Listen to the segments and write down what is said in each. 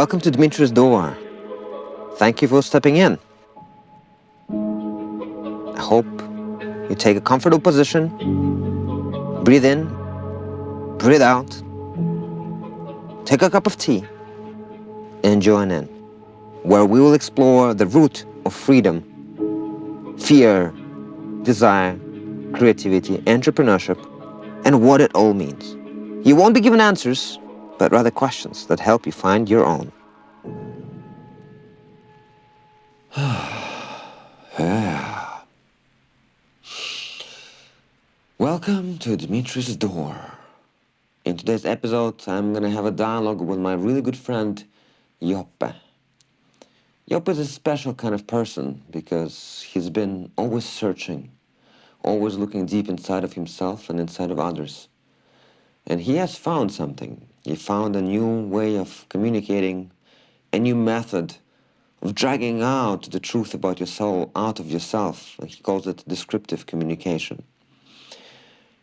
Welcome to Dmitri's Door. Thank you for stepping in. I hope you take a comfortable position, breathe in, breathe out, take a cup of tea, and join in, where we will explore the root of freedom, fear, desire, creativity, entrepreneurship, and what it all means. You won't be given answers, but rather questions that help you find your own. Welcome to Dmitri's Door. In today's episode, I'm going to have a dialogue with my really good friend, Joppe. Joppe is a special kind of person because he's been always searching, always looking deep inside of himself and inside of others. And he has found something. He found a new way of communicating, a new method of dragging out the truth about your soul out of yourself. He calls it descriptive communication.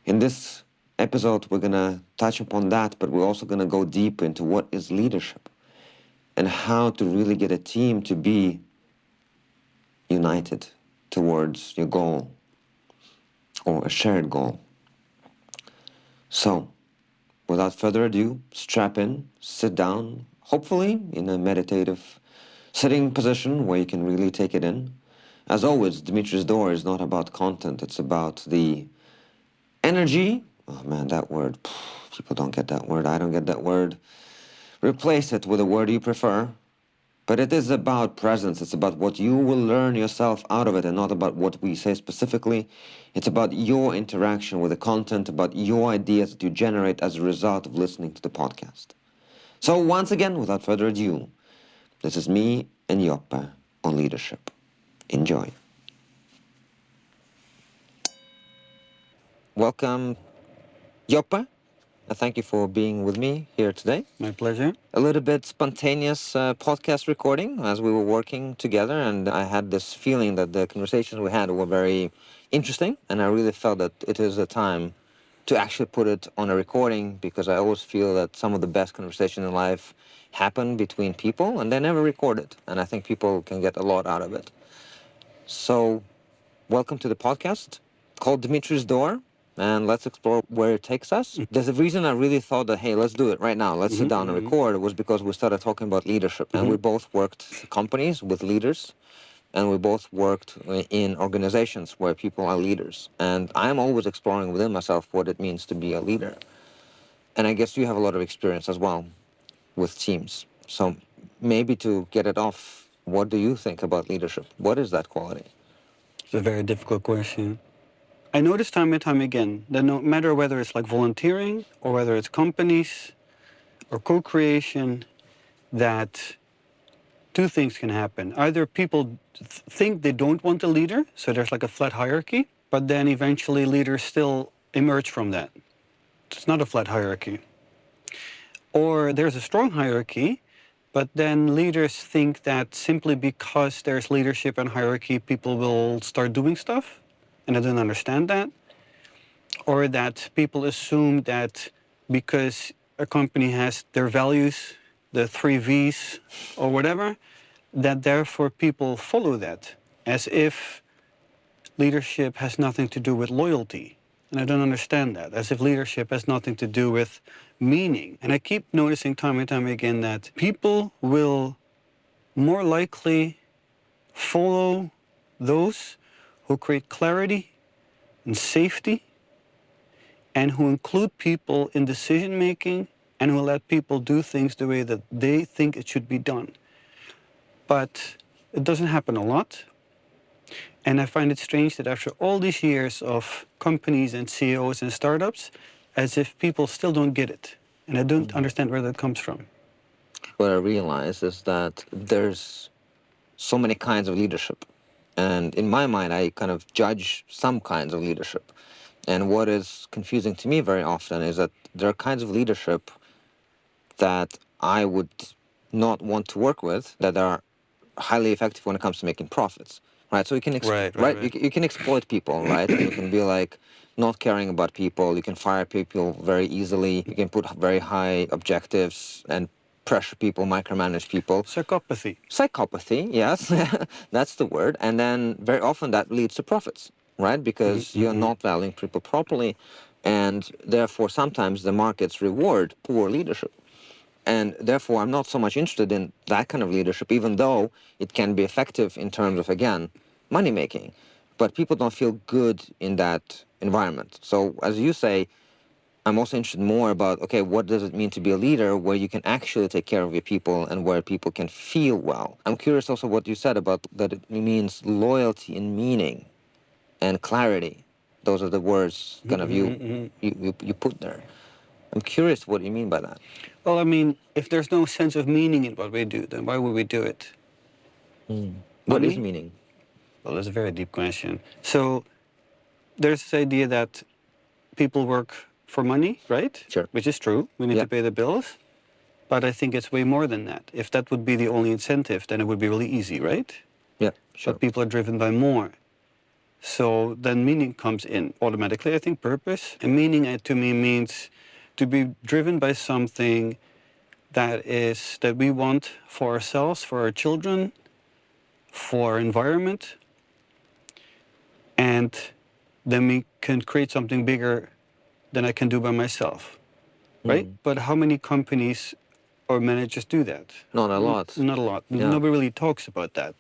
In this episode, we're going to touch upon that, but we're also going to go deep into what is leadership and how to really get a team to be united towards your goal or a shared goal. So, without further ado, strap in, sit down, hopefully in a meditative sitting position where you can really take it in. As always, Dmitri's Door is not about content, it's about the energy. Oh man, that word. People don't get that word. I don't get that word. Replace it with a word you prefer. But it is about presence. It's about what you will learn yourself out of it and not about what we say specifically. It's about your interaction with the content, about your ideas that you generate as a result of listening to the podcast. So once again, without further ado, this is me and Joppe on leadership. Enjoy. Welcome, Joppe. Thank you for being with me here today. My pleasure. A little bit spontaneous podcast recording as we were working together, and I had this feeling that the conversations we had were very interesting, and I really felt that it is a time to actually put it on a recording, because I always feel that some of the best conversations in life happen between people and they're never recorded, and I think people can get a lot out of it. So welcome to the podcast called Dmitri's Door, and let's explore where it takes us. There's a reason I really thought that, hey, let's do it right now. Let's sit down and record. It was because we started talking about leadership, and we both worked companies with leaders, and we both worked in organizations where people are leaders. And I'm always exploring within myself what it means to be a leader. And I guess you have a lot of experience as well with teams. So maybe to get it off, what do you think about leadership? What is that quality? It's a very difficult question. I notice time and time again that no matter whether it's like volunteering or whether it's companies or co-creation, that two things can happen. Either people think they don't want a leader, so there's like a flat hierarchy, but then eventually leaders still emerge from that. It's not a flat hierarchy. Or there's a strong hierarchy, but then leaders think that simply because there's leadership and hierarchy, people will start doing stuff. And I don't understand that. Or that people assume that because a company has their values, the 3 V's or whatever, that therefore people follow that, as if leadership has nothing to do with loyalty. And I don't understand that, as if leadership has nothing to do with meaning. And I keep noticing time and time again that people will more likely follow those who create clarity and safety, and who include people in decision making, and who let people do things the way that they think it should be done. But it doesn't happen a lot. And I find it strange that after all these years of companies and CEOs and startups, as if people still don't get it. And I don't understand where that comes from. What I realize is that there's so many kinds of leadership. And in my mind, I kind of judge some kinds of leadership. And what is confusing to me very often is that there are kinds of leadership that I would not want to work with, that are highly effective when it comes to making profits, right? So you can You can exploit people, right? And you can be like not caring about people. You can fire people very easily. You can put very high objectives and pressure people, micromanage people. Psychopathy. Psychopathy, yes, that's the word. And then very often that leads to profits, right? Because you're not valuing people properly, and therefore sometimes the markets reward poor leadership. And therefore I'm not so much interested in that kind of leadership, even though it can be effective in terms of, again, money making. But people don't feel good in that environment. So as you say, I'm also interested more about, okay, what does it mean to be a leader where you can actually take care of your people and where people can feel well? I'm curious also what you said about that it means loyalty and meaning and clarity. Those are the words kind of you put there. I'm curious what you mean by that. Well, I mean, if there's no sense of meaning in what we do, then why would we do it? What is Money? meaning? Well, that's a very deep question. So there's this idea that people work for money, right? Sure. Which is true. We need Yeah. to pay the bills. But I think it's way more than that. If that would be the only incentive, then it would be really easy, right? Yeah, sure. But people are driven by more. So then meaning comes in automatically, I think, purpose. And meaning to me means to be driven by something that we want for ourselves, for our children, for our environment. And then we can create something bigger than I can do by myself, right? But how many companies or managers do that? Not a lot. Not a lot. Yeah. Nobody really talks about that.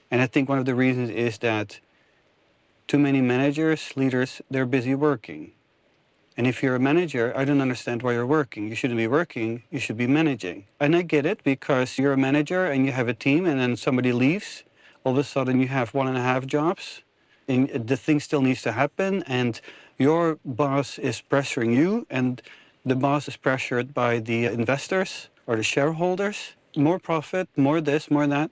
And I think one of the reasons is that too many managers, leaders, they're busy working. And if you're a manager, I don't understand why you're working. You shouldn't be working, you should be managing. And I get it because you're a manager and you have a team and then somebody leaves. All of a sudden you have 1.5 jobs and the thing still needs to happen and your boss is pressuring you and the boss is pressured by the investors or the shareholders. More profit, more this, more that.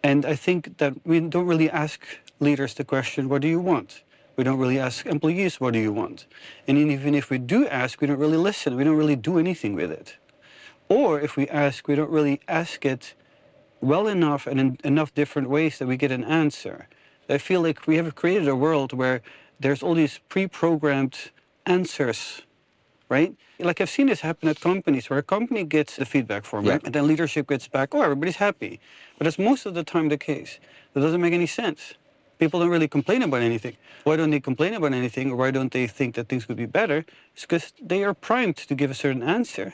And I think that we don't really ask leaders the question, what do you want? We don't really ask employees, what do you want? And even if we do ask, we don't really listen. We don't really do anything with it. Or if we ask, we don't really ask it well enough and in enough different ways that we get an answer. I feel like we have created a world where there's all these pre-programmed answers, right? Like I've seen this happen at companies where a company gets the feedback form, right? And then leadership gets back, oh, everybody's happy. But that's most of the time the case. That doesn't make any sense. People don't really complain about anything. Why don't they complain about anything, or why don't they think that things could be better? It's because they are primed to give a certain answer.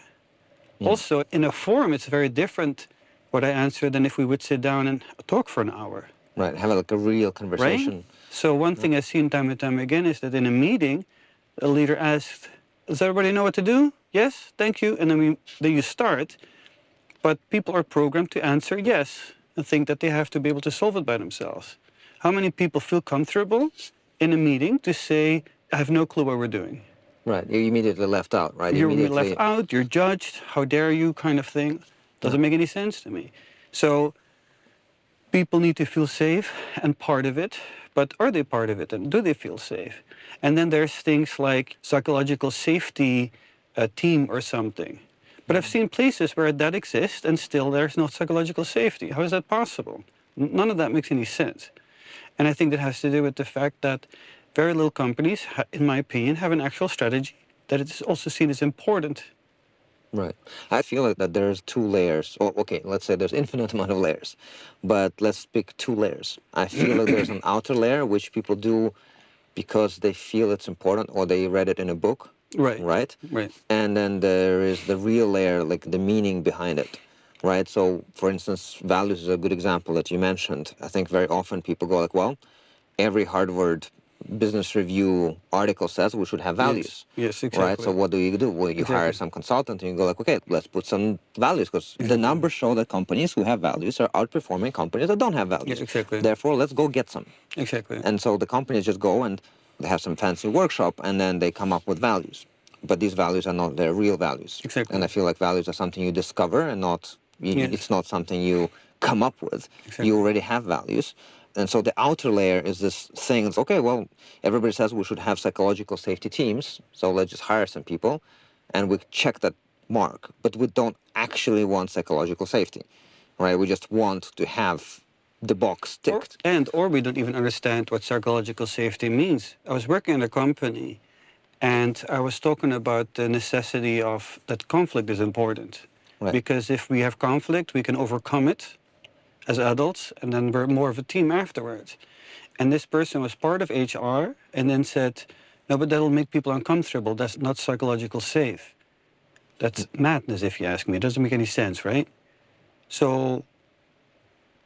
Also, in a forum, it's very different what I answer than if we would sit down and talk for an hour. Right, have like a real conversation. Right? So one thing I've seen time and time again is that in a meeting, a leader asks, does everybody know what to do? Yes, thank you. And then you start. But people are programmed to answer yes and think that they have to be able to solve it by themselves. How many people feel comfortable in a meeting to say, I have no clue what we're doing? Right, you're immediately left out, right? You're left out, you're judged, how dare you kind of thing. Doesn't make any sense to me. So people need to feel safe and part of it, but are they part of it and do they feel safe? And then there's things like psychological safety team or something. But I've seen places where that exists and still there's no psychological safety. How is that possible? None of that makes any sense. And I think that has to do with the fact that very little companies, in my opinion, have an actual strategy that is also seen as important. Right. I feel like that there's 2 layers. Or, okay, let's say there's infinite amount of layers. But let's pick 2 layers. I feel like there's an outer layer which people do because they feel it's important or they read it in a book. Right. Right? Right. And then there is the real layer, like the meaning behind it. Right? So, for instance, values is a good example that you mentioned. I think very often people go like, well, every Harvard Business Review article says we should have values. Yes, exactly. Right? So what do? Well, you hire some consultant and you go like, okay, let's put some values because the numbers show that companies who have values are outperforming companies that don't have values. Yes, exactly. Therefore, let's go get some. Exactly. And so the companies just go and they have some fancy workshop and then they come up with values. But these values are not their real values. Exactly. And I feel like values are something you discover and not, it's not something you come up with. Exactly. You already have values. And so the outer layer is this thing that's, okay, well, everybody says we should have psychological safety teams, so let's just hire some people, and we check that mark. But we don't actually want psychological safety, right? We just want to have the box ticked. Or we don't even understand what psychological safety means. I was working in a company, And I was talking about the necessity of that conflict is important. Right. Because if we have conflict, we can overcome it as adults, and then we're more of a team afterwards. And this person was part of HR and then said, no, but that'll make people uncomfortable. That's not psychological safe. That's madness, if you ask me. It doesn't make any sense, right? So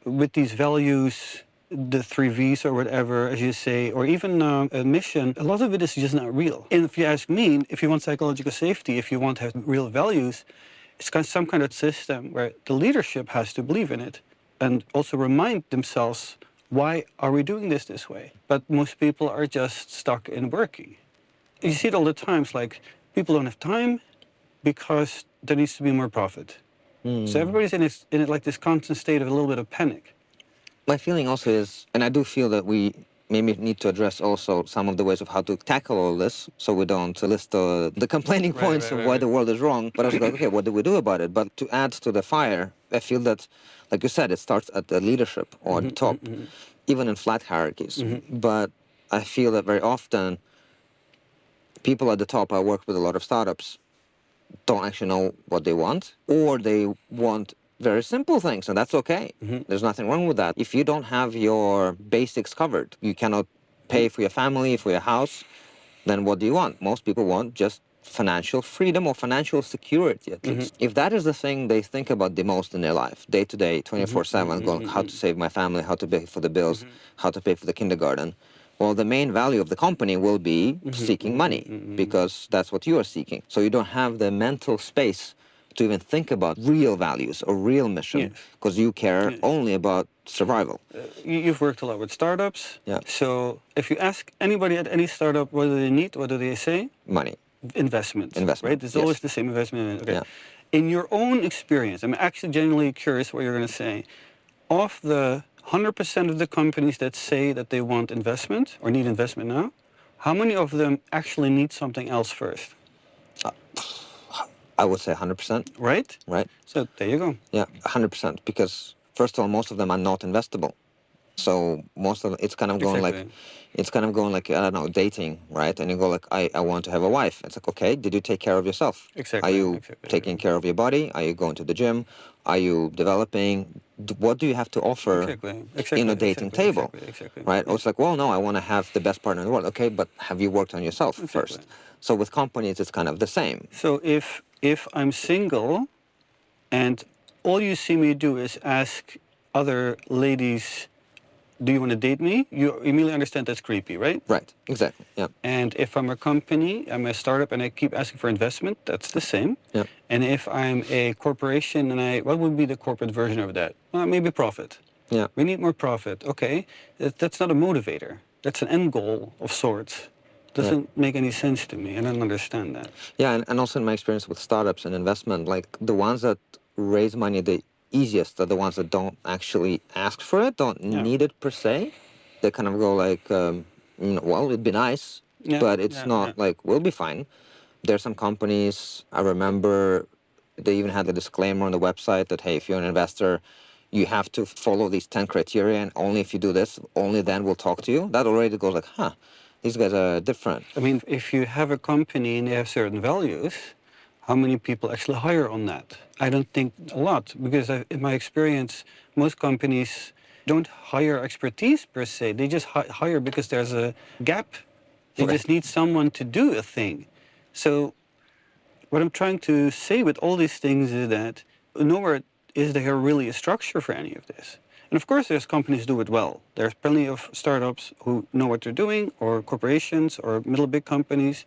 with these values, the 3 V's or whatever, as you say, or even a mission, a lot of it is just not real. And if you ask me, if you want psychological safety, if you want to have real values, it's kind of some kind of system where the leadership has to believe in it and also remind themselves, why are we doing this way? But most people are just stuck in working. You see it all the times, like people don't have time because there needs to be more profit. So everybody's in it like this constant state of a little bit of panic. My feeling also is, and I do feel that we maybe need to address also some of the ways of how to tackle all this, so we don't list the complaining Right, points right, of right, why right. the world is wrong, but also go, okay, what do we do about it? But to add to the fire, I feel that, like you said, it starts at the leadership or the top, even in flat hierarchies. But I feel that very often people at the top, I work with a lot of startups, don't actually know what they want, or they want very simple things, and that's okay. There's nothing wrong with that. If you don't have your basics covered, you cannot pay for your family, for your house, then what do you want? Most people want just financial freedom or financial security, at least. If that is the thing they think about the most in their life, day to day, 24/7, going how to save my family, how to pay for the bills, how to pay for the kindergarten, well, the main value of the company will be seeking money, because that's what you are seeking. So you don't have the mental space to even think about real values or real mission, Yes. because you care Yes. only about survival. You've worked a lot with startups. Yeah. So if you ask anybody at any startup what do they need, what do they say? Money. Investment. Investment, Right? It's yes. always the same investment. Okay. Yeah. In your own experience, I'm actually genuinely curious what you're going to say. Of the 100% of the companies that say that they want investment or need investment now, how many of them actually need something else first? I would say 100%, Right? right? So there you go. Yeah, 100%. Because first of all, most of them are not investable. So most of it's kind of going like, Exactly. it's kind of going like, I don't know, dating, right? And you go like, I want to have a wife. It's like, okay, did you take care of yourself? Exactly. Are you Exactly. taking care of your body? Are you going to the gym? Are you developing? What do you have to offer Exactly. in Exactly. a dating Exactly. table? Exactly. Exactly. Right? Or Yeah. it's like, well, no, I want to have the best partner in the world. Okay, but have you worked on yourself Exactly. first? So with companies, it's kind of the same. So if I'm single and all you see me do is ask other ladies, do you want to date me? You immediately understand that's creepy, right? Right, exactly, yeah. And if I'm a company, I'm a startup and I keep asking for investment, that's the same. Yeah. And if I'm a corporation and what would be the corporate version of that? Well, maybe profit. Yeah. We need more profit. Okay, that's not a motivator. That's an end goal of sorts. Doesn't make any sense to me. I don't understand that. Yeah, and also in my experience with startups and investment, like the ones that raise money the easiest are the ones that don't actually ask for it, don't Yeah. need it per se. They kind of go like, well, it'd be nice, Yeah, but it's yeah, not yeah. like, we'll be fine. There's some companies, I remember they even had a disclaimer on the website that, hey, if you're an investor, you have to follow these 10 criteria, and only if you do this, only then we'll talk to you. That already goes like, huh, these guys are different. I mean, if you have a company and they have certain values, how many people actually hire on that? I don't think a lot, because in my experience, most companies don't hire expertise per se. They just hire because there's a gap. They just need someone to do a thing. So what I'm trying to say with all these things is that nowhere is there really a structure for any of this. And of course, there's companies do it well. There's plenty of startups who know what they're doing, or corporations, or middle big companies.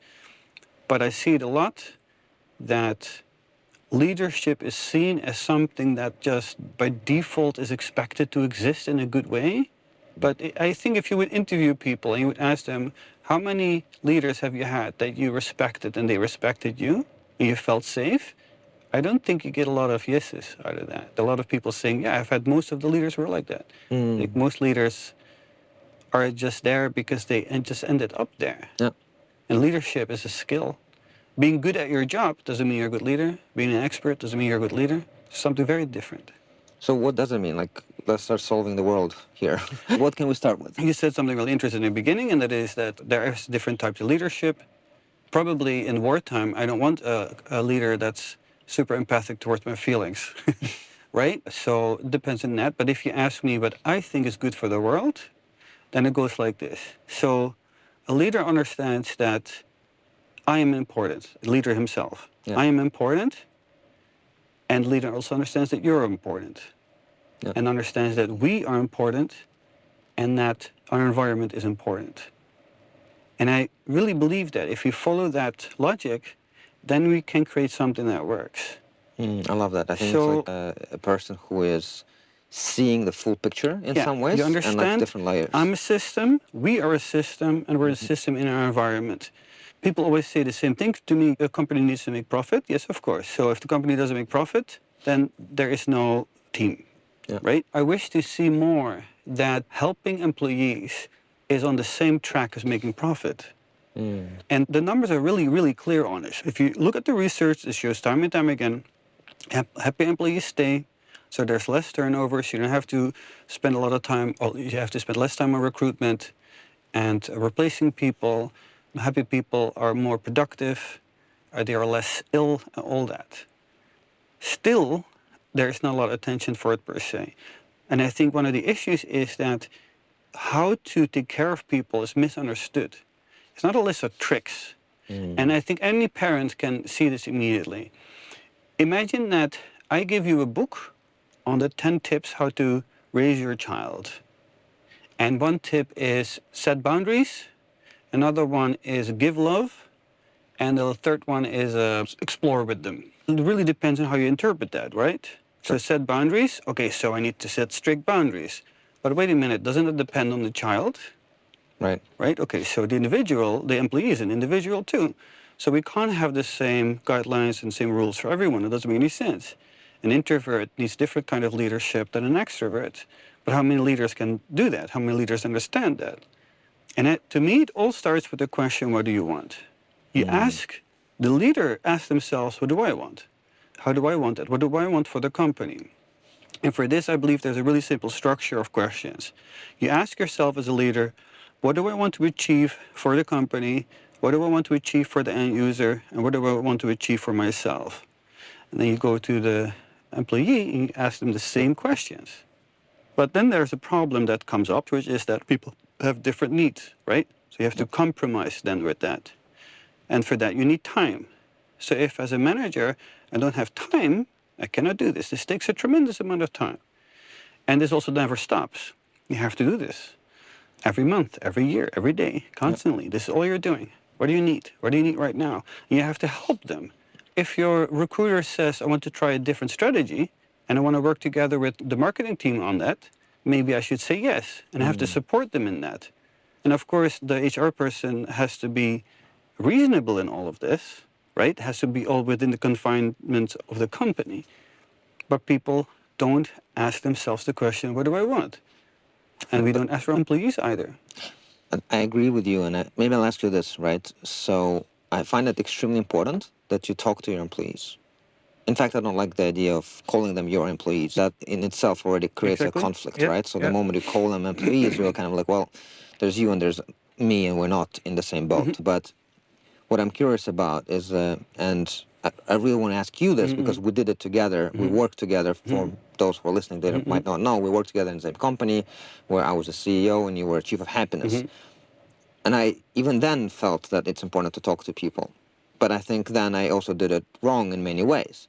But I see it a lot that leadership is seen as something that just by default is expected to exist in a good way. But I think if you would interview people and you would ask them, how many leaders have you had that you respected and they respected you and you felt safe? I don't think you get a lot of yeses out of that. A lot of people saying, yeah, I've had most of the leaders who are like that. Like most leaders are just there because they just ended up there. Yeah. And leadership is a skill. Being good at your job doesn't mean you're a good leader. Being an expert doesn't mean you're a good leader. It's something very different. So what does it mean? Like, let's start solving the world here. What can we start with? You said something really interesting in the beginning, and that is that there is different types of leadership. Probably in wartime, I don't want a leader that's super empathic towards my feelings, right? So it depends on that. But if you ask me what I think is good for the world, then it goes like this. So a leader understands that I am important, a leader himself. Yeah. I am important, and the leader also understands that you're important, Yeah. and understands that we are important, and that our environment is important. And I really believe that if we follow that logic, then we can create something that works. I love that. I think it's like So, a person who is seeing the full picture in yeah, some you ways and like understand? different layers. I'm a system, we are a system, and we're a system in our environment. People always say the same thing to me, a company needs to make profit. Yes, of course. So if the company doesn't make profit, then there is no team, Yeah. right? I wish to see more that helping employees is on the same track as making profit. And the numbers are really, really clear on this. If you look at the research, it shows time and time again, happy employees stay, so there's less turnover, so you don't have to spend a lot of time, or you have to spend less time on recruitment and replacing people. Happy people are more productive, they are less ill, all that. Still, there's not a lot of attention for it per se. And I think one of the issues is that how to take care of people is misunderstood. It's not a list of tricks. And I think any parent can see this immediately. Imagine that I give you a book on the 10 tips how to raise your child. And one tip is set boundaries, another one is give love, and the third one is explore with them. It really depends on how you interpret that, right? So set boundaries, okay, so I need to set strict boundaries. But wait a minute, doesn't it depend on the child? Right. Right? Okay, so the individual, the employee is an individual too. So we can't have the same guidelines and same rules for everyone. It doesn't make any sense. An introvert needs different kind of leadership than an extrovert. But how many leaders can do that? How many leaders understand that? And to me, it all starts with the question, what do you want? You ask, the leader asks themselves, what do I want? How do I want it? What do I want for the company? And for this, I believe there's a really simple structure of questions. You ask yourself as a leader, what do I want to achieve for the company? What do I want to achieve for the end user? And what do I want to achieve for myself? And then you go to the employee and you ask them the same questions. But then there's a problem that comes up, which is that people have different needs, right? So you have to compromise then with that. And for that, you need time. So if as a manager, I don't have time, I cannot do this. This takes a tremendous amount of time. And this also never stops. You have to do this every month, every year, every day, constantly. This is all you're doing. What do you need? What do you need right now? And you have to help them. If your recruiter says, I want to try a different strategy, and I want to work together with the marketing team on that, maybe I should say yes, and I have to support them in that. And of course, the HR person has to be reasonable in all of this, right? Has to be all within the confinements of the company. But people don't ask themselves the question, what do I want? And we don't ask our employees either. I agree with you, and maybe I'll ask you this, right? So I find it extremely important that you talk to your employees. In fact, I don't like the idea of calling them your employees. That in itself already creates Exactly. a conflict, Yeah, right? So the yeah. moment you call them employees, you're kind of like, well, there's you and there's me, and we're not in the same boat. But what I'm curious about is, and I really want to ask you this because we did it together. We worked together. For those who are listening, they might not know, we worked together in the same company, where I was a CEO and you were a chief of happiness. And I even then felt that it's important to talk to people. But I think then I also did it wrong in many ways.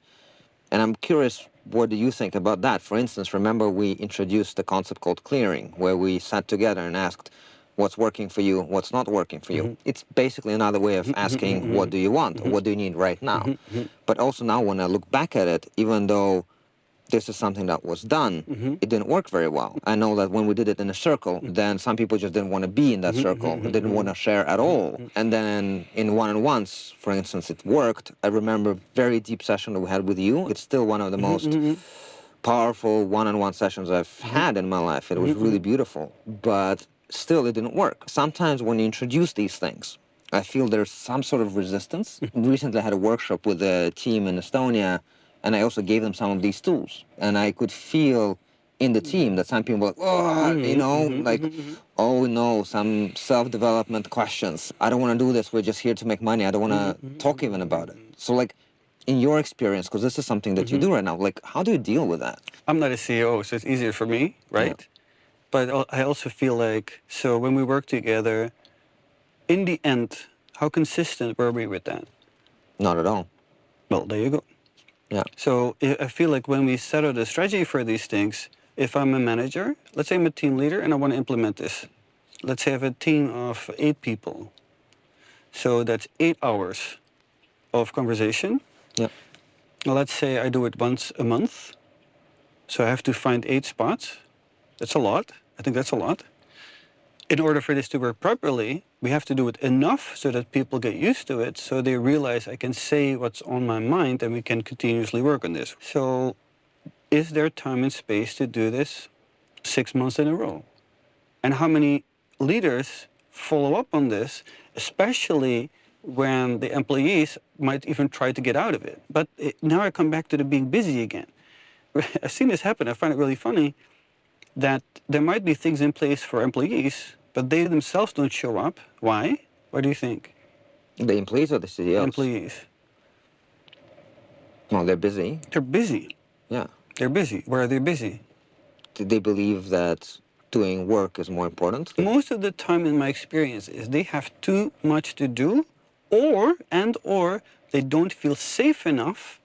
And I'm curious, what do you think about that? For instance, remember we introduced a concept called clearing, where we sat together and asked what's working for you, what's not working for you. It's basically another way of asking what do you want, or what do you need right now. But also now when I look back at it, even though this is something that was done, it didn't work very well. I know that when we did it in a circle, then some people just didn't want to be in that circle, didn't want to share at all. And then in one-on-ones, for instance, it worked. I remember a very deep session that we had with you. It's still one of the most powerful one-on-one sessions I've had in my life. It was really beautiful, but still it didn't work. Sometimes when you introduce these things, I feel there's some sort of resistance. Recently I had a workshop with a team in Estonia, and I also gave them some of these tools. And I could feel in the team that some people are like, oh, like, oh no, some self-development questions. I don't want to do this. We're just here to make money. I don't want to talk even about it. So like, in your experience, because this is something that you do right now, like, how do you deal with that? I'm not a CEO, so it's easier for me, right? But I also feel like, so when we work together, in the end, how consistent were we with that? Not at all. Well, there you go. Yeah. So I feel like when we set out a strategy for these things, if I'm a manager, let's say I'm a team leader and I want to implement this. Let's say I have a team of 8 people. So that's 8 hours of conversation. Yeah. Let's say I do it once a month. So I have to find 8 spots. That's a lot. I think that's a lot. In order for this to work properly, we have to do it enough so that people get used to it, so they realize I can say what's on my mind and we can continuously work on this. So is there time and space to do this 6 months in a row? And how many leaders follow up on this, especially when the employees might even try to get out of it? But now I come back to the being busy again. I've seen this happen. I find it really funny that there might be things in place for employees, but they themselves don't show up. Why? What do you think? The employees or the CEOs? Employees. Well, they're busy. They're busy. Yeah. They're busy. Where are they busy? Did they believe that doing work is more important? Most of the time in my experience is they have too much to do, or they don't feel safe enough,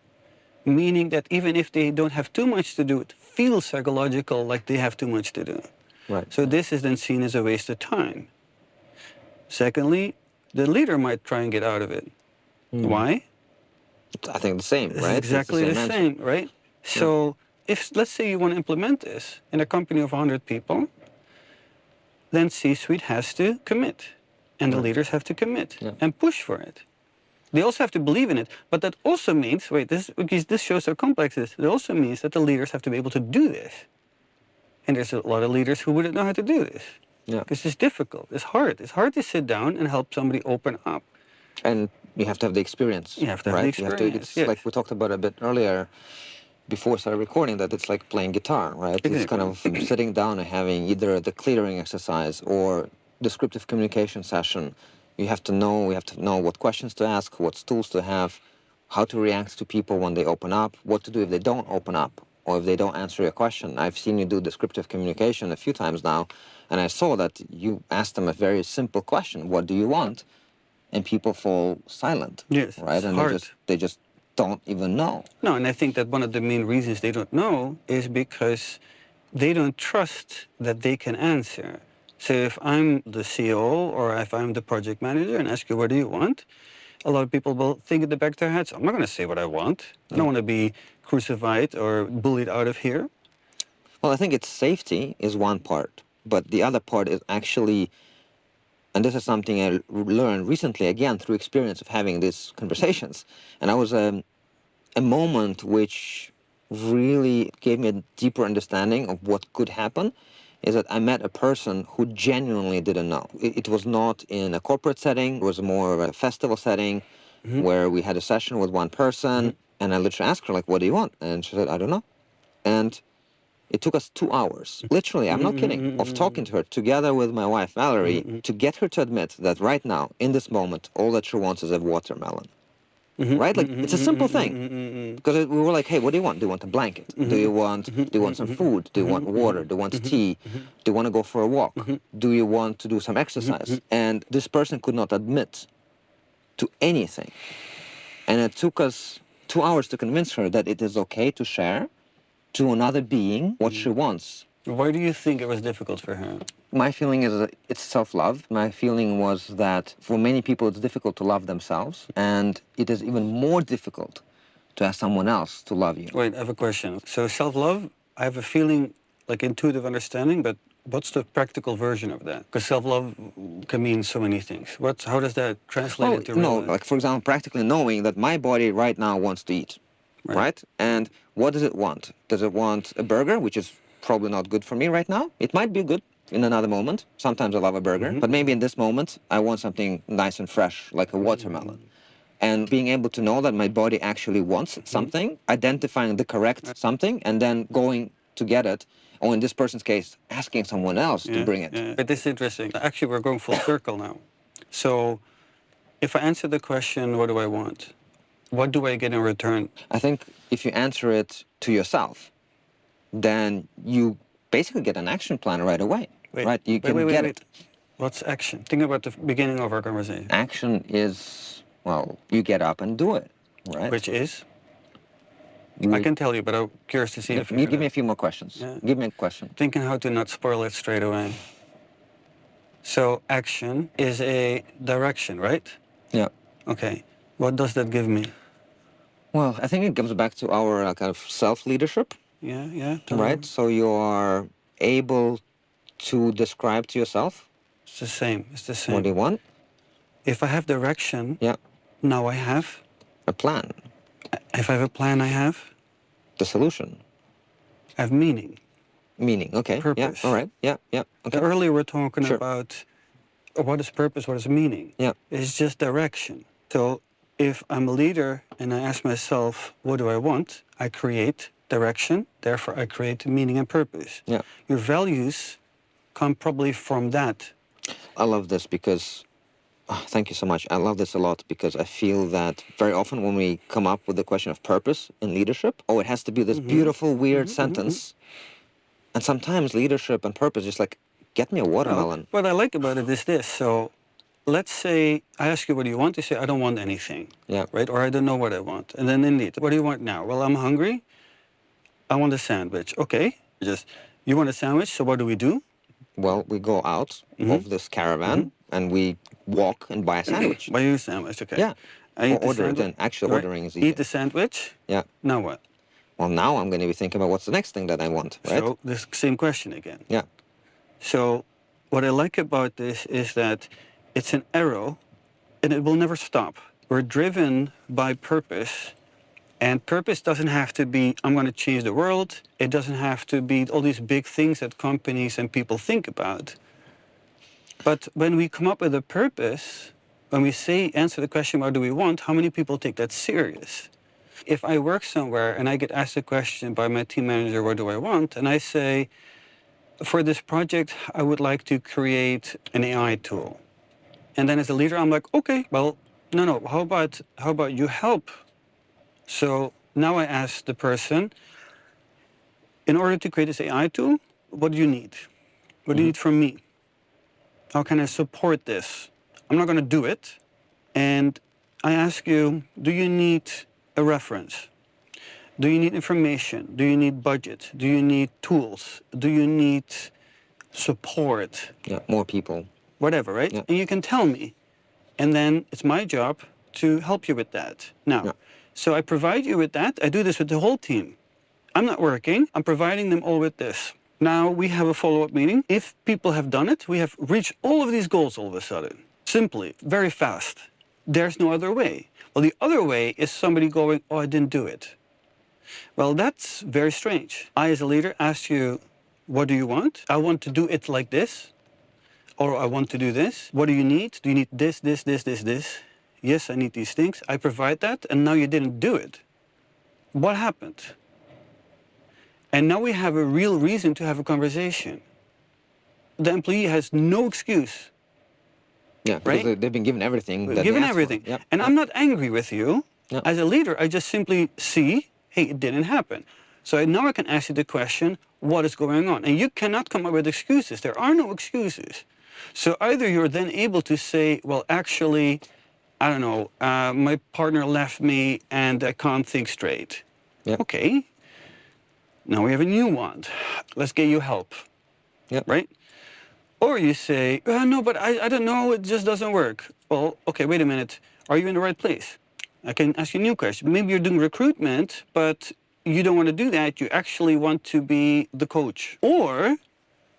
meaning that even if they don't have too much to do, it feels psychological like they have too much to do. Right. So this is then seen as a waste of time. Secondly, the leader might try and get out of it. Why? I think the same, right? It's exactly the answer. same, right? So if, let's say you want to implement this in a company of 100 people, then C-suite has to commit, and the leaders have to commit and push for it. They also have to believe in it, but that also means, because this shows how complex it is, it also means that the leaders have to be able to do this. And there's a lot of leaders who wouldn't know how to do this. Yeah. Because it's difficult, it's hard. It's hard to sit down and help somebody open up. And you have to have the experience. You have to have the experience, It's like we talked about a bit earlier before we started recording, that it's like playing guitar, right? Exactly. It's kind of sitting down and having either the clearing exercise or descriptive communication session. We have to know what questions to ask, what tools to have, how to react to people when they open up, what to do if they don't open up, or if they don't answer your question. I've seen you do descriptive communication a few times now, and I saw that you asked them a very simple question, what do you want? And people fall silent. Yes, right? it's And hard. they just don't even know. No, and I think that one of the main reasons they don't know is because they don't trust that they can answer. So if I'm the CEO or if I'm the project manager and ask you, what do you want? A lot of people will think in the back of their heads, I'm not going to say what I want. I don't want to be crucified or bullied out of here. Well, I think it's safety is one part, but the other part is actually, and this is something I learned recently, again, through experience of having these conversations. And I was a moment which really gave me a deeper understanding of what could happen, is that I met a person who genuinely didn't know. It was not in a corporate setting, it was more of a festival setting where we had a session with one person, and I literally asked her, like, what do you want? And she said, I don't know. And it took us 2 hours, literally, I'm not kidding, of talking to her together with my wife, Valerie, to get her to admit that right now, in this moment, all that she wants is a watermelon. Right? Like, it's a simple thing. Because we were like, hey, what do you want? Do you want a blanket? Do you want some food? Do you want water? Do you want tea? Do you want to go for a walk? Do you want to do some exercise? And this person could not admit to anything. And it took us 2 hours to convince her that it is okay to share to another being what she wants. Why do you think it was difficult for her? My feeling is that it's self-love. My feeling was that for many people it's difficult to love themselves, and it is even more difficult to ask someone else to love you. Wait, I have a question. So self-love, I have a feeling like intuitive understanding, but what's the practical version of that? Because self-love can mean so many things. How does that translate into real life? Like for example, practically knowing that my body right now wants to eat, right? And what does it want? Does it want a burger, which is probably not good for me right now? It might be good in another moment. Sometimes I love a burger, but maybe in this moment I want something nice and fresh, like a watermelon. And being able to know that my body actually wants something, identifying the correct something, and then going to get it, or in this person's case, asking someone else to bring it. But this is interesting. Actually, we're going full circle now. So if I answer the question, what do I want? What do I get in return? I think if you answer it to yourself, then you basically get an action plan right away. Right? You can get it. What's action? Think about the beginning of our conversation. Action is, well, you get up and do it, right? Which is? I can tell you, but I'm curious to see if you give me a few more questions. Yeah. Give me a question. Thinking how to not spoil it straight away. So action is a direction, right? Yeah. Okay. What does that give me? Well, I think it comes back to our kind of self-leadership. Yeah. Right? So you are able to describe to yourself. It's the same. What do you want? If I have direction, yeah, now I have a plan. If I have a plan, I have the solution. I have meaning. Meaning, okay. Purpose. Yeah, all right. Yeah. Okay. Earlier we're talking about what is purpose, what is meaning. Yeah. It's just direction. So if I'm a leader and I ask myself, what do I want? I create direction, therefore I create meaning and purpose. Yeah. Your values come probably from that. I love this because, thank you so much. I love this a lot because I feel that very often when we come up with the question of purpose in leadership, it has to be this beautiful, weird sentence. And sometimes leadership and purpose is like, get me a watermelon. What I like about it is this. So let's say I ask you what do you want, you say I don't want anything. Yeah. Right? Or I don't know what I want. And then indeed, what do you want now? Well, I'm hungry. I want a sandwich. Okay. You want a sandwich, so what do we do? Well, we go out of this caravan and we walk and buy a sandwich. Buy you a sandwich, okay. Yeah. I eat order it then. Actually ordering is easy. Eat the sandwich. Yeah. Now what? Well, now I'm going to be thinking about what's the next thing that I want, right? So this same question again. Yeah. So what I like about this is that it's an arrow and it will never stop. We're driven by purpose. And purpose doesn't have to be, I'm going to change the world. It doesn't have to be all these big things that companies and people think about. But when we come up with a purpose, when we answer the question, what do we want, how many people take that serious? If I work somewhere and I get asked a question by my team manager, what do I want? And I say, for this project, I would like to create an AI tool. And then as a leader, I'm like, okay, well, no, how about you help? So now I ask the person, in order to create this AI tool, what do you need? What do you need from me? How can I support this? I'm not going to do it. And I ask you, do you need a reference? Do you need information? Do you need budget? Do you need tools? Do you need support? Yeah, more people. Whatever, right? Yeah. And you can tell me. And then it's my job to help you with that. Now, so I provide you with that. I do this with the whole team. I'm not working. I'm providing them all with this. Now we have a follow-up meeting. If people have done it, we have reached all of these goals all of a sudden. Simply, very fast. There's no other way. Well, the other way is somebody going, oh, I didn't do it. Well, that's very strange. I, as a leader, ask you, what do you want? I want to do it like this. Or I want to do this. What do you need? Do you need this? Yes, I need these things. I provide that, and now you didn't do it. What happened? And now we have a real reason to have a conversation. The employee has no excuse. Yeah, because right? they've been given everything. Given everything. Yep. And I'm not angry with you. Yep. As a leader, I just simply see, hey, it didn't happen. So now I can ask you the question, what is going on? And you cannot come up with excuses. There are no excuses. So either you're then able to say, well, actually, I don't know, my partner left me and I can't think straight. Yep. Okay. Now we have a new one. Let's get you help. Yep. Right? Or you say, no, but I don't know, it just doesn't work. Well, okay, wait a minute. Are you in the right place? I can ask you a new question. Maybe you're doing recruitment, but you don't want to do that. You actually want to be the coach. Or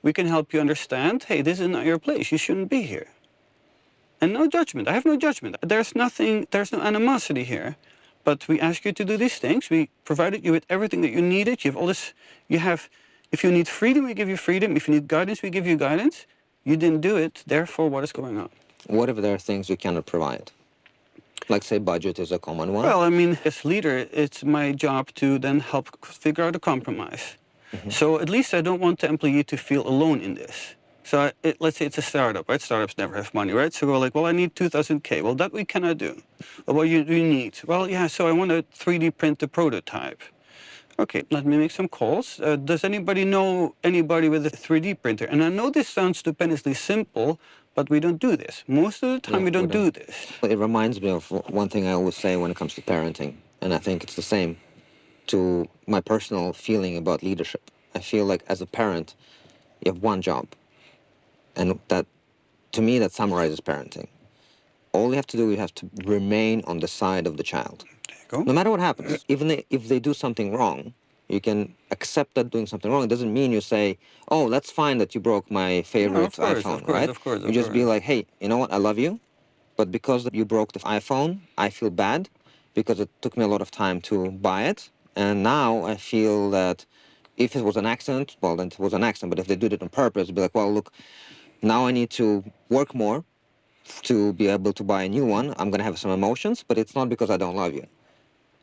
we can help you understand, hey, this is not your place. You shouldn't be here. And no judgment. I have no judgment. There's no animosity here. But we ask you to do these things. We provided you with everything that you needed. You have all this, if you need freedom, we give you freedom. If you need guidance, we give you guidance. You didn't do it, therefore, what is going on? What if there are things you cannot provide? Like, say, budget is a common one. Well, I mean, as leader, it's my job to then help figure out a compromise. So at least I don't want the employee to feel alone in this. So let's say it's a startup, right? Startups never have money, right? So we're like, well, I need 2,000K. Well, that we cannot do. Well, what do you need? Well, yeah, so I want to 3D print the prototype. Okay, let me make some calls. Does anybody know anybody with a 3D printer? And I know this sounds stupendously simple, but we don't do this. Most of the time, No, we we don't don't. do this. It reminds me of one thing I always say when it comes to parenting, and I think it's the same to my personal feeling about leadership. I feel like as a parent, you have one job, and that, to me, that summarizes parenting. All you have to do, you have to remain on the side of the child. There you go. No matter what happens, even if they do something wrong, you can accept that doing something wrong. It doesn't mean you say, oh, that's fine that you broke my No, favorite of course, iPhone, of course, right? of course, You of just be course. like, hey, you know what? I love you, but because you broke the iPhone, I feel bad because it took me a lot of time to buy it. And now I feel that if it was an accident, well, then it was an accident. But if they did it on purpose, it'd be like, well, look, now I need to work more to be able to buy a new one. I'm going to have some emotions, but it's not because I don't love you.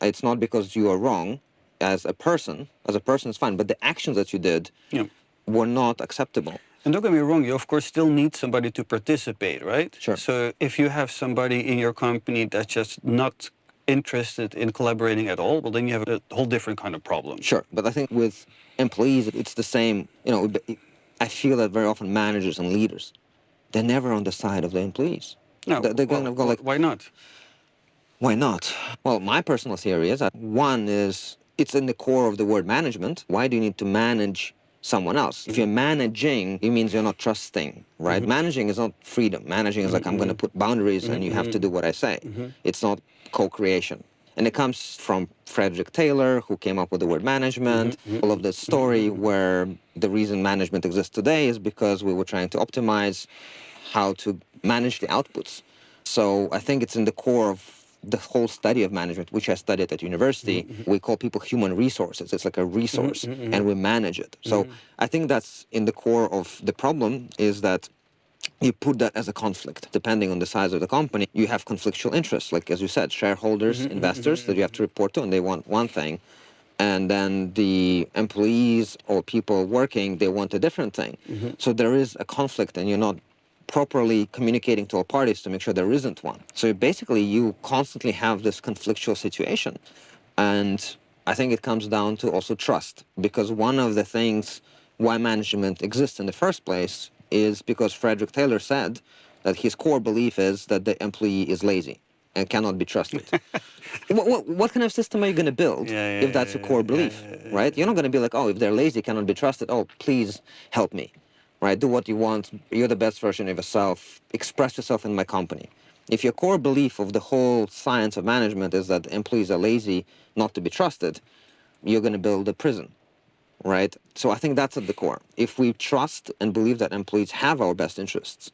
It's not because you are wrong as a person. As a person, it's fine. But the actions that you did Yeah. were not acceptable. And don't get me wrong, you of course still need somebody to participate, right? Sure. So if you have somebody in your company that's just not interested in collaborating at all, well, then you have a whole different kind of problem. Sure. But I think with employees, it's the same. You know, I feel that very often managers and leaders, they're never on the side of the employees. No, They're going to go like, why not? why not? Well, my personal theory is that one is it's in the core of the word management. Why do you need to manage someone else? If you're managing, it means you're not trusting, right? Managing is not freedom. Managing is like, I'm going to put boundaries and you have to do what I say. It's not co-creation. And it comes from Frederick Taylor, who came up with the word management. All of this story where the reason management exists today is because we were trying to optimize how to manage the outputs. So I think it's in the core of the whole study of management, which I studied at university. We call people human resources. It's like a resource, and we manage it. So I think that's in the core of the problem, is that you put that as a conflict. Depending on the size of the company, you have conflictual interests. Like, as you said, shareholders, investors that you have to report to, and they want one thing. And then the employees or people working, they want a different thing. So there is a conflict, and you're not properly communicating to all parties to make sure there isn't one. So basically, you constantly have this conflictual situation. And I think it comes down to also trust, because one of the things why management exists in the first place is because Frederick Taylor said that his core belief is that the employee is lazy and cannot be trusted. What kind of system are you going to build if that's your core belief, right? You're not going to be like, oh, if they're lazy, cannot be trusted, oh, please help me, right? Do what you want. You're the best version of yourself. Express yourself in my company. If your core belief of the whole science of management is that employees are lazy, not to be trusted, you're going to build a prison, right? So I think that's at the core. If we trust and believe that employees have our best interests,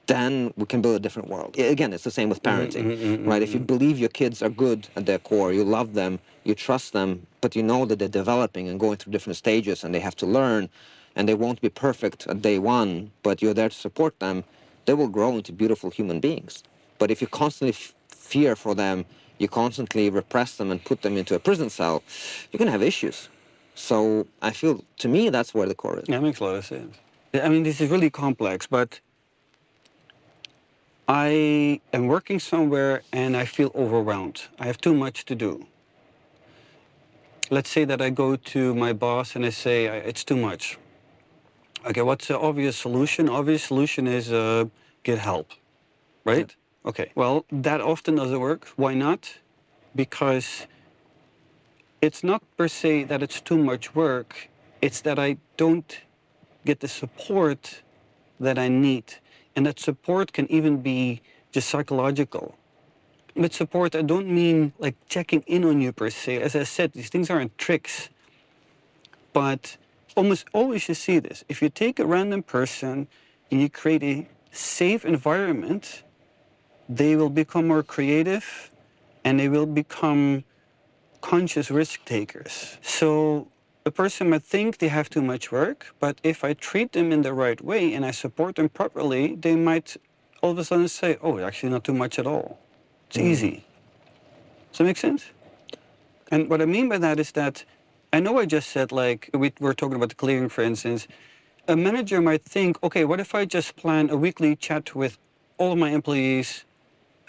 then we can build a different world. Again, it's the same with parenting, right? If you believe your kids are good at their core, you love them, you trust them, but you know that they're developing and going through different stages and they have to learn and they won't be perfect at day one, but you're there to support them, they will grow into beautiful human beings. But if you constantly fear for them, you constantly repress them and put them into a prison cell, you're going to have issues. So I feel, to me, that's where the core is. Yeah, that makes a lot of sense. I mean, this is really complex, but I am working somewhere and I feel overwhelmed. I have too much to do. Let's say that I go to my boss and I say, it's too much. Okay, what's the obvious solution? Obvious solution is get help, right? Okay, well, that often doesn't work. Why not? Because it's not per se that it's too much work, it's that I don't get the support that I need. And that support can even be just psychological. With support, I don't mean like checking in on you per se. As I said, these things aren't tricks. But almost always you see this. If you take a random person and you create a safe environment, they will become more creative and they will become conscious risk takers. So a person might think they have too much work, but if I treat them in the right way and I support them properly, they might all of a sudden say, oh, actually not too much at all. It's easy. Does that make sense? And what I mean by that is that I know I just said, like, we were talking about the clearing, for instance. A manager might think, okay, what if I just plan a weekly chat with all of my employees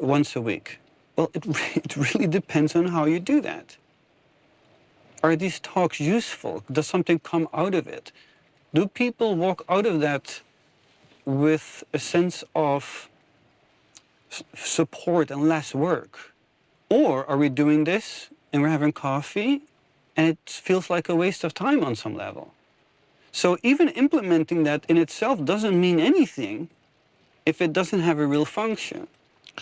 once a week? Well, it really depends on how you do that. Are these talks useful? Does something come out of it? Do people walk out of that with a sense of support and less work? Or are we doing this and we're having coffee and it feels like a waste of time on some level? So even implementing that in itself doesn't mean anything if it doesn't have a real function.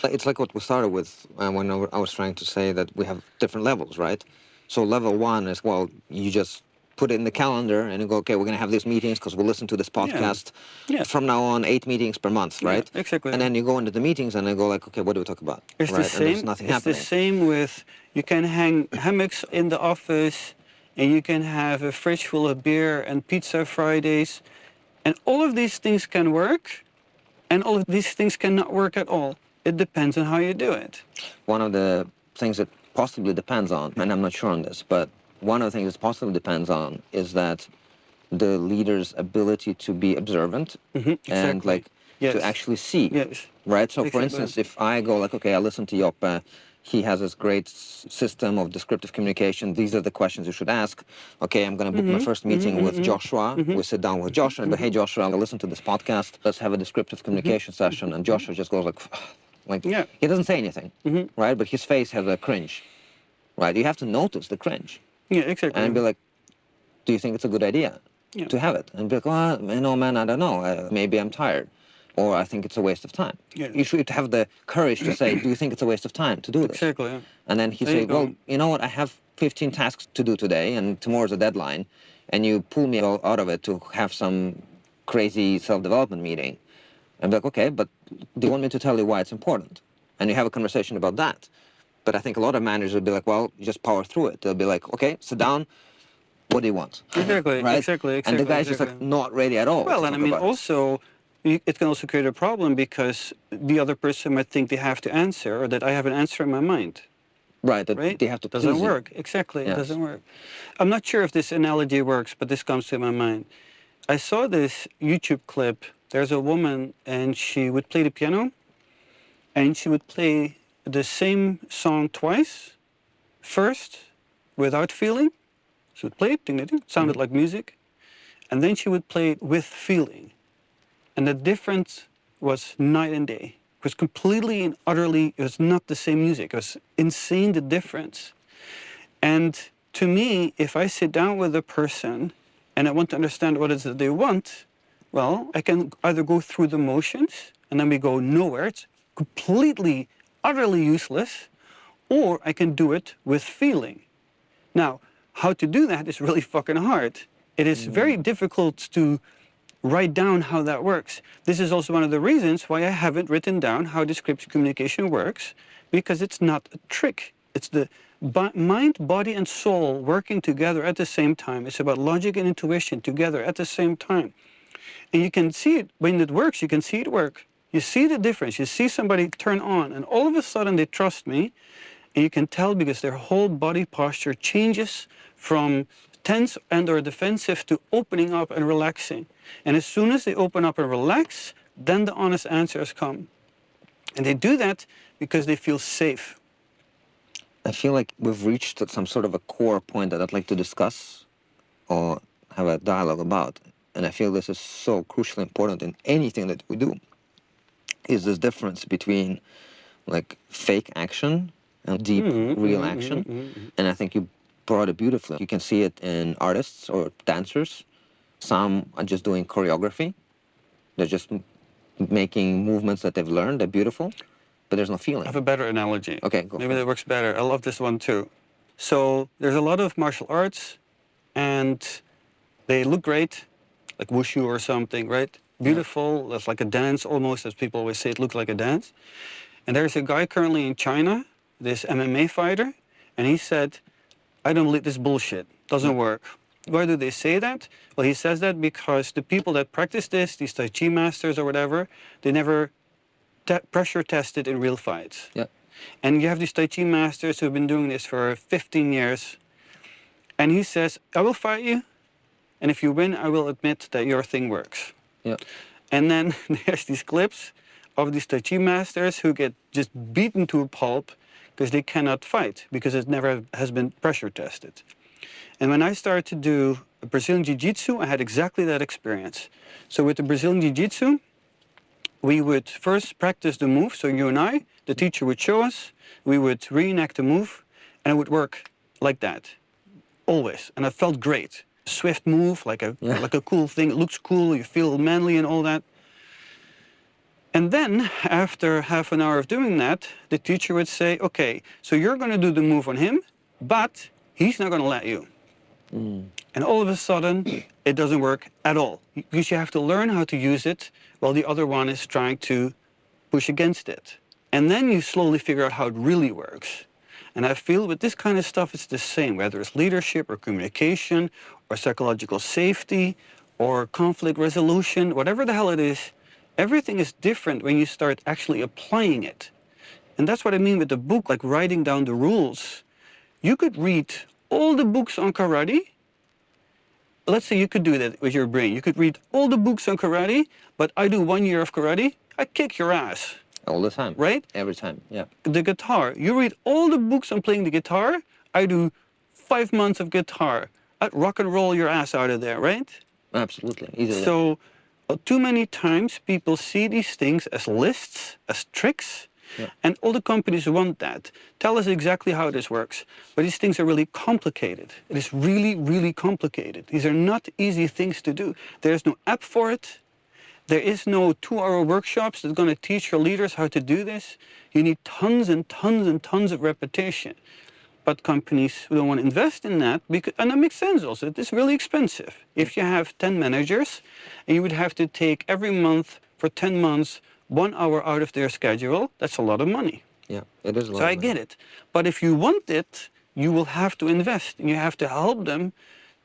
It's like what we started with when I was trying to say that we have different levels, right? So level one is, well, you just put it in the calendar and you go, okay, we're going to have these meetings because we'll listen to this Yeah. podcast. Yeah. From now on, 8 meetings per month, Yeah, right? exactly. And then you go into the meetings and they go like, okay, what do we talk about? It's right? the And there's same. nothing It's happening. the same with, you can hang hammocks in the office, and you can have a fridge full of beer and pizza Fridays, and all of these things can work, and all of these things cannot work at all. It depends on how you do it. One of the things that possibly depends on, and I'm not sure on this, but one of the things that possibly depends on is that the leader's ability to be observant and Exactly. like to actually see, Yes. right? So for Exactly. instance, if I go like, okay, I listen to Joppe, he has this great system of descriptive communication. These are the questions you should ask. Okay, I'm going to book my first meeting with Joshua. We sit down with Joshua and go, hey, Joshua, I'll listen to this podcast. Let's have a descriptive communication session. And Joshua just goes like Yeah. he doesn't say anything, right? But his face has a cringe, right? You have to notice the cringe Yeah, exactly. and be like, do you think it's a good idea to have it? And be like, well, you know, man, I don't know. Maybe I'm tired. Or I think it's a waste of time. Yeah. You should have the courage to say, do you think it's a waste of time to do this? Exactly. Yeah. And then he There you says, go. well, you know what? I have 15 tasks to do today, and tomorrow's a deadline. And you pull me out of it to have some crazy self-development meeting. I'm like, okay, but do you want me to tell you why it's important? And you have a conversation about that. But I think a lot of managers will be like, well, you just power through it. They'll be like, okay, sit down. What do you want? Exactly. Right? Exactly. And the guy's just like not ready at all. Well, to and I talk mean, about it. also, it can also create a problem because the other person might think they have to answer, or that I have an answer in my mind. Right, that Right? they have to Doesn't please you. work. Exactly. Yes. It doesn't work. I'm not sure if this analogy works, but this comes to my mind. I saw this YouTube clip. There's a woman, and she would play the piano, and she would play the same song twice. First, without feeling. She would play it, ding, ding, ding, sounded like music. And then she would play it with feeling. And the difference was night and day. It was completely and utterly, it was not the same music. It was insane, the difference. And to me, if I sit down with a person and I want to understand what it is that they want, well, I can either go through the motions and then we go nowhere. It's completely, utterly useless. Or I can do it with feeling. Now, how to do that is really fucking hard. It is very difficult to write down how that works. This is also one of the reasons why I haven't written down how descriptive communication works, because it's not a trick. It's the mind, body, and soul working together at the same time. It's about logic and intuition together at the same time. And you can see it, when it works, you can see it work. You see the difference. You see somebody turn on, and all of a sudden they trust me. And you can tell because their whole body posture changes from tense and or defensive to opening up and relaxing. And as soon as they open up and relax, then the honest answers come. And they do that because they feel safe. I feel like we've reached some sort of a core point that I'd like to discuss or have a dialogue about. And I feel this is so crucially important in anything that we do, is this difference between like fake action and deep real action. And I think you brought it beautifully. You can see it in artists or dancers. Some are just doing choreography. They're just making movements that they've learned. They're beautiful, but there's no feeling. I have a better analogy. Okay, go Maybe for it. that works better. I love this one too. So there's a lot of martial arts, and they look great, like wushu or something, right? Beautiful. That's like a dance almost, as people always say. It looks like a dance. And there's a guy currently in China, this MMA fighter, and he said, I don't believe this bullshit. Doesn't work. Why do they say that? Well, he says that because the people that practice this, these Tai Chi masters or whatever, they never pressure tested in real fights. Yeah. And you have these Tai Chi masters who have been doing this for 15 years, And he says, I will fire you, and if you win, I will admit that your thing works. Yeah. And then there's these clips of these Tai Chi masters who get just beaten to a pulp because they cannot fight, because it never has been pressure tested. And when I started to do Brazilian Jiu-Jitsu, I had exactly that experience. So with the Brazilian Jiu-Jitsu, we would first practice the move. So you and I, the teacher would show us, we would reenact the move, and it would work like that, always. And I felt great. Swift move, like Yeah. a cool thing. It looks cool, you feel manly and all that. And then, after half an hour of doing that, the teacher would say, okay, so you're going to do the move on him, but he's not going to let you. And all of a sudden, it doesn't work at all, because you have to learn how to use it while the other one is trying to push against it. And then you slowly figure out how it really works. And I feel with this kind of stuff, it's the same, whether it's leadership or communication or psychological safety or conflict resolution, whatever the hell it is, everything is different when you start actually applying it. And that's what I mean with the book, like writing down the rules. You could read all the books on karate. Let's say you could do that with your brain. You could read all the books on karate, but I do 1 year of karate, I kick your ass. All the time. Right? Every time. Yeah. The guitar. You read all the books on playing the guitar, I do 5 months of guitar. I'd rock and roll your ass out of there, right? Absolutely. Easily. So, too many times people see these things as lists, as tricks, Yeah. and all the companies want that. Tell us exactly how this works. But these things are really complicated. It is really, really complicated. These are not easy things to do. There's no app for it. There is no 2-hour workshops that's going to teach your leaders how to do this. You need tons and tons and tons of repetition. But companies don't want to invest in that, because, and that makes sense also. It is really expensive. If you have 10 managers, and you would have to take every month for 10 months 1 hour out of their schedule, that's a lot of money. Yeah. It is a lot So of I money. get it. But if you want it, you will have to invest, and you have to help them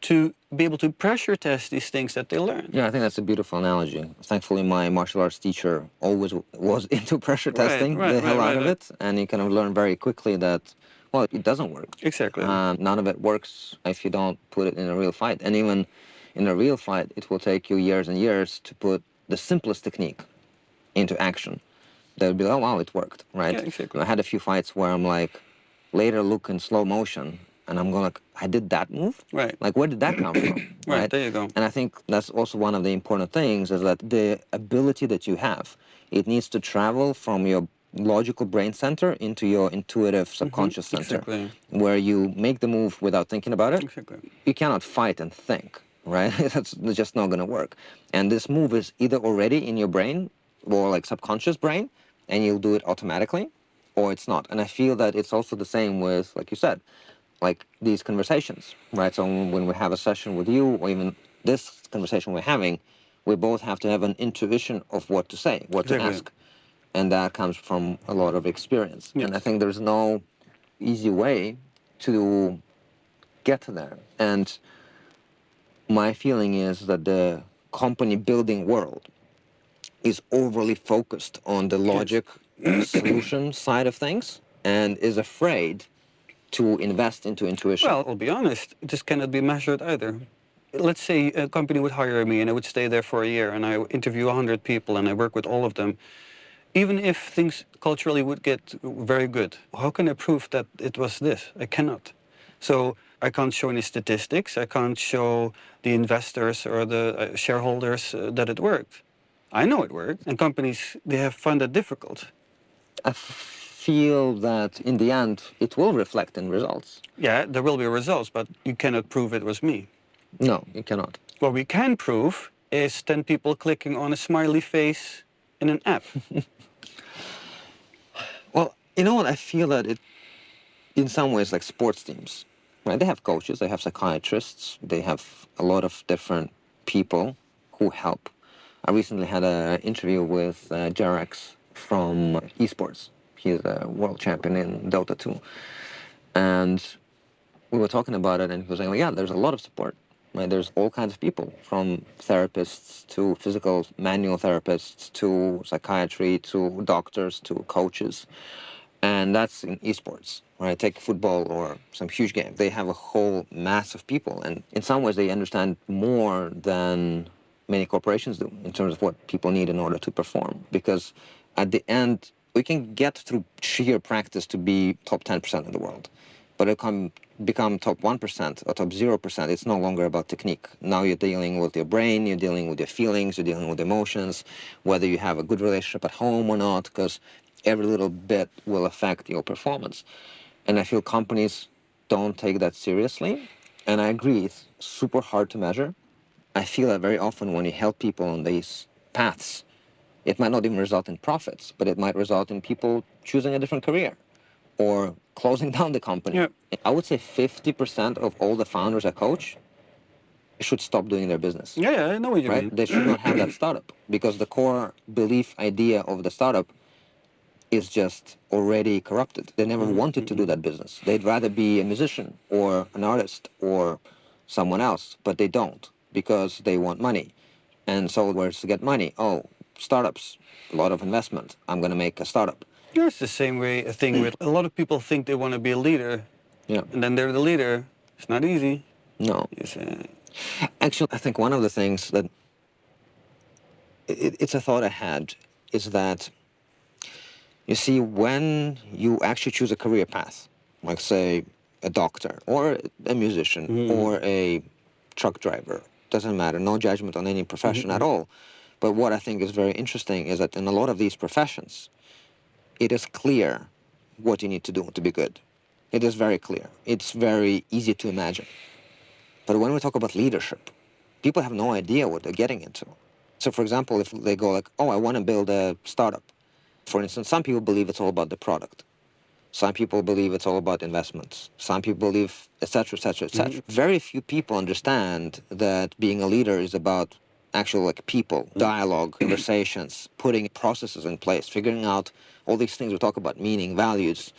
to be able to pressure test these things that they learn. Yeah, I think that's a beautiful analogy. Thankfully, my martial arts teacher always was into pressure testing the hell out of it, and you kind of learn very quickly that, well, it doesn't work. Exactly. None of it works if you don't put it in a real fight. And even in a real fight, it will take you years and years to put the simplest technique into action. They'll be, oh, wow, it worked, right? Yeah, exactly. I had a few fights where I'm like, later look in slow motion, and I'm going like, I did that move? Right. Like, where did that come from? Right, there you go. And I think that's also one of the important things, is that the ability that you have, it needs to travel from your logical brain center into your intuitive subconscious center, Exactly. where you make the move without thinking about it. Exactly. You cannot fight and think, right? That's just not going to work. And this move is either already in your brain, or like subconscious brain, and you'll do it automatically, or it's not. And I feel that it's also the same with, like you said, like these conversations, right? So when we have a session with you, or even this conversation we're having, we both have to have an intuition of what to say, what to Exactly. ask. And that comes from a lot of experience. Yes. And I think there's no easy way to get to there. And my feeling is that the company building world is overly focused on the logic solution side of things, and is afraid to invest into intuition. Well, I'll be honest, this cannot be measured either. Let's say a company would hire me and I would stay there for a year and I interview 100 people and I work with all of them. Even if things culturally would get very good, how can I prove that it was this? I cannot. So I can't show any statistics. I can't show the investors or the shareholders that it worked. I know it worked, and companies, they have found that difficult. I feel that in the end, it will reflect in results. Yeah, there will be results, but you cannot prove it was me. No, you cannot. What we can prove is 10 people clicking on a smiley face in an app. Well, you know what? I feel that it, in some ways, like sports teams, right? They have coaches, they have psychiatrists, they have a lot of different people who help. I recently had an interview with Jarex from esports. He's a world champion in Dota 2. And we were talking about it, and he was saying, yeah, there's a lot of support. Right? There's all kinds of people, from therapists to physical manual therapists to psychiatry to doctors to coaches. And that's in esports, right? Take football or some huge game. They have a whole mass of people, and in some ways they understand more than many corporations do in terms of what people need in order to perform. Because at the end, we can get through sheer practice to be top 10% in the world, but it can become top 1% or top 0%. It's no longer about technique. Now you're dealing with your brain, you're dealing with your feelings, you're dealing with emotions, whether you have a good relationship at home or not, because every little bit will affect your performance. And I feel companies don't take that seriously. And I agree, it's super hard to measure. I feel that very often when you help people on these paths, it might not even result in profits, but it might result in people choosing a different career or closing down the company. Yeah. I would say 50% of all the founders I coach should stop doing their business. Yeah, I know what you Right? mean. They should not have that startup because the core belief idea of the startup is just already corrupted. They never wanted to do that business. They'd rather be a musician or an artist or someone else, but they don't because they want money. And so where's to get money? Oh, startups, a lot of investment. I'm going to make a startup. Yeah, it's the same way a thing with a lot of people think they want to be a leader, Yeah. and then they're the leader. It's not easy. No. It's, Actually, I think one of the things that it's a thought I had is that you see, when you actually choose a career path, like say a doctor or a musician or a truck driver, doesn't matter, no judgment on any profession at all. But what I think is very interesting is that in a lot of these professions, it is clear what you need to do to be good. It is very clear. It's very easy to imagine. But when we talk about leadership, people have no idea what they're getting into. So for example, if they go like, oh, I want to build a startup. For instance, some people believe it's all about the product. Some people believe it's all about investments. Some people believe, et cetera, et cetera, et cetera. Very few people understand that being a leader is about actual like people, dialogue, conversations, putting processes in place, figuring out all these things we talk about, meaning, values.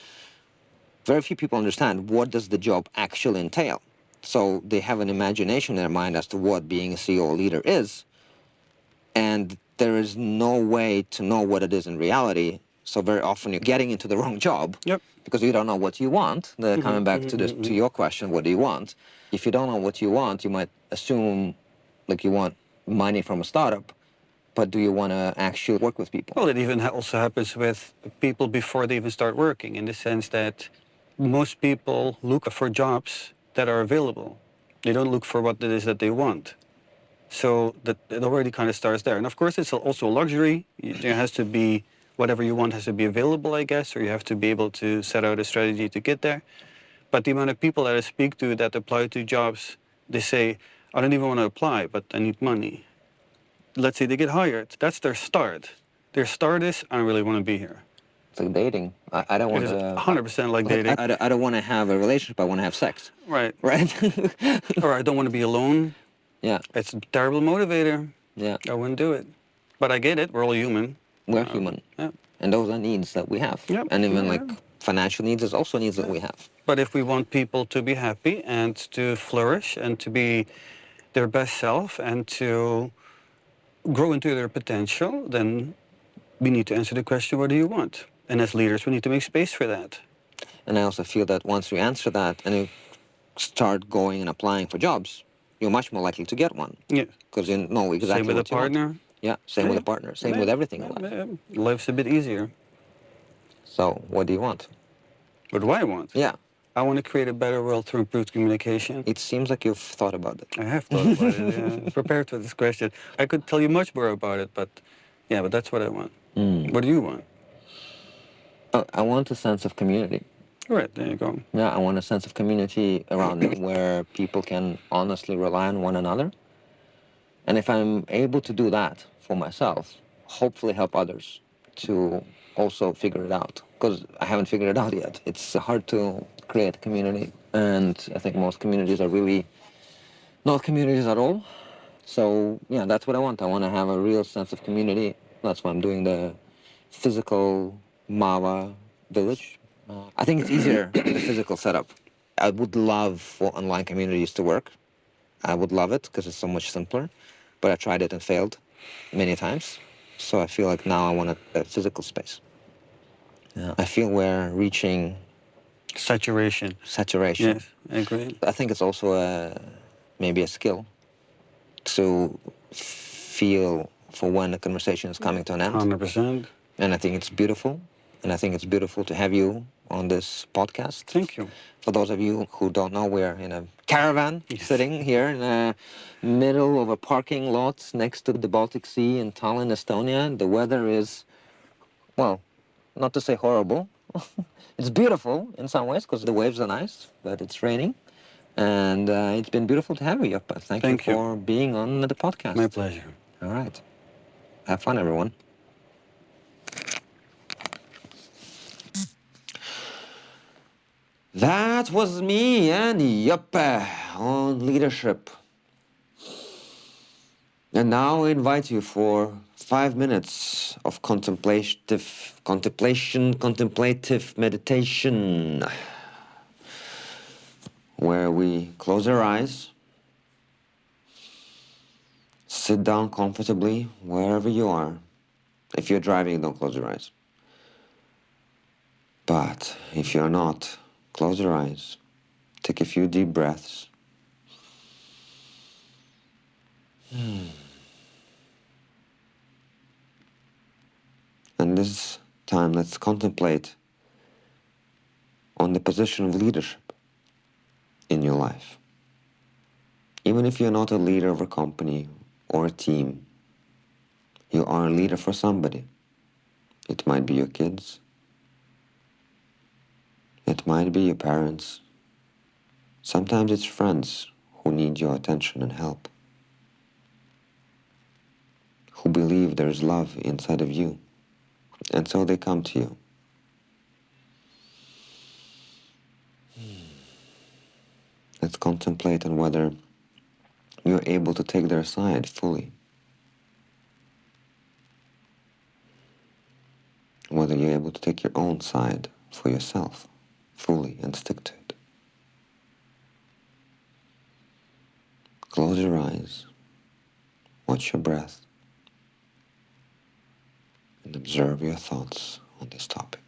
Very few people understand what does the job actually entail. So they have an imagination in their mind as to what being a CEO or leader is, and there is no way to know what it is in reality. So very often you're getting into the wrong job because you don't know what you want. Coming back to this, to your question, what do you want? If you don't know what you want, you might assume like you want money from a startup, but do you want to actually work with people? well, it even also happens with people before they even start working, in the sense that most people look for jobs that are available. They don't look for what it is that they want. So that it already kind of starts there. And of course, it's also a luxury. There has to be, whatever you want has to be available, I guess, or you have to be able to set out a strategy to get there. But the amount of people that I speak to that apply to jobs, they say, I don't even want to apply, but I need money. Let's say they get hired. That's their start. Their start is, I don't really want to be here. It's like dating. I don't It want is to. 100% like dating. I don't want to have a relationship. I want to have sex. Right. Right. Or I don't want to be alone. Yeah. It's a terrible motivator. Yeah. I wouldn't do it. But I get it. We're all human. We're human. Yeah. And those are needs that we have. Yep. And even Yeah. like financial needs is also needs that we have. But if we want people to be happy and to flourish and to be their best self and to grow into their potential, then we need to answer the question, what do you want? And as leaders, we need to make space for that. And I also feel that once you answer that and you start going and applying for jobs, you're much more likely to get one. Yeah. Because you know exactly Same with a what you want. partner. Yeah, same with a partner. Same with everything in life. Life's a bit easier. So what do you want? What do I want? Yeah. I want to create a better world through improved communication. It seems like you've thought about it. I have thought about it, yeah. Prepared for this question. I could tell you much more about it, but yeah, but that's what I want. What do you want? I want a sense of community. All right, there you go. Yeah, I want a sense of community around me where people can honestly rely on one another. And if I'm able to do that for myself, hopefully help others to also figure it out. Because I haven't figured it out yet. It's hard to create community. And I think most communities are really not communities at all. So yeah, that's what I want. I want to have a real sense of community. That's why I'm doing the physical Mava village. I think it's easier the physical setup. I would love for online communities to work. I would love it because it's so much simpler. But I tried it and failed many times. So I feel like now I want a physical space. I feel we're reaching Saturation. saturation. Yes, I agree. I think it's also maybe a skill to feel for when the conversation is coming to an end. 100%. And I think it's beautiful. And I think it's beautiful to have you on this podcast. Thank you. For those of you who don't know, we're in a caravan Yes. sitting here in the middle of a parking lot next to the Baltic Sea in Tallinn, Estonia. The weather is, well, not to say horrible. It's beautiful in some ways because the waves are nice, but it's raining. And it's been beautiful to have you, Joppe. Thank you Thank you. for being on the podcast. My pleasure. All right. Have fun, everyone. That was me and Joppe on leadership. And now I invite you for 5 minutes of contemplative meditation, where we close our eyes, sit down comfortably wherever you are. If you're driving, don't close your eyes. But if you're not, close your eyes, take a few deep breaths. And this time, let's contemplate on the position of leadership in your life. Even if you're not a leader of a company or a team, you are a leader for somebody. It might be your kids. It might be your parents. Sometimes it's friends who need your attention and help, who believe there's love inside of you, and so they come to you. Let's contemplate on whether you're able to take their side fully, whether you're able to take your own side for yourself fully and stick to it. Close your eyes, watch your breath, and observe your thoughts on this topic.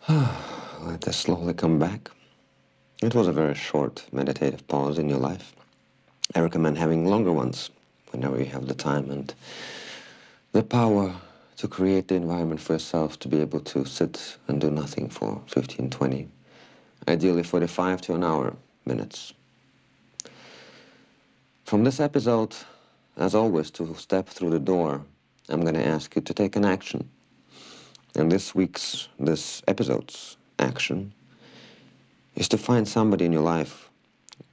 Let us slowly come back. It was a very short meditative pause in your life. I recommend having longer ones whenever you have the time and the power to create the environment for yourself to be able to sit and do nothing for 15, 20, ideally 45 to an hour minutes. From this episode, as always, to step through the door, I'm going to ask you to take an action. And this episode's action is to find somebody in your life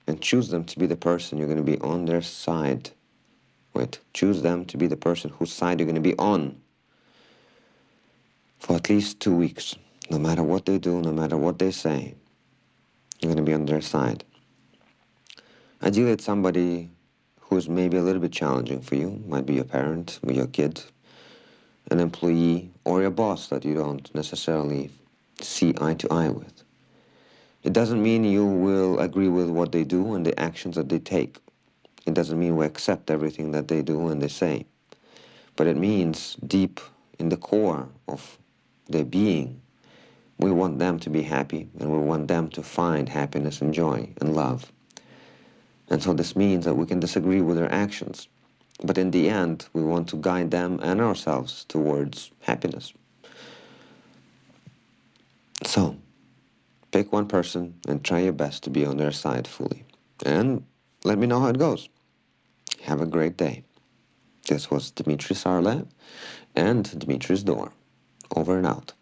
and choose them to be the person you're going to be on their side. Choose them to be the person whose side you're going to be on for at least 2 weeks. No matter what they do, no matter what they say, you're going to be on their side. Ideally, it's somebody who's maybe a little bit challenging for you. Might be your parent, or your kid, an employee, or your boss that you don't necessarily see eye to eye with. It doesn't mean you will agree with what they do and the actions that they take. It doesn't mean we accept everything that they do and they say. But it means deep in the core of their being, we want them to be happy and we want them to find happiness and joy and love. And so this means that we can disagree with their actions. But in the end, we want to guide them and ourselves towards happiness. So, pick one person and try your best to be on their side fully. And let me know how it goes. Have a great day. This was Dimitri Sarle and Dimitri's Door. Over and out.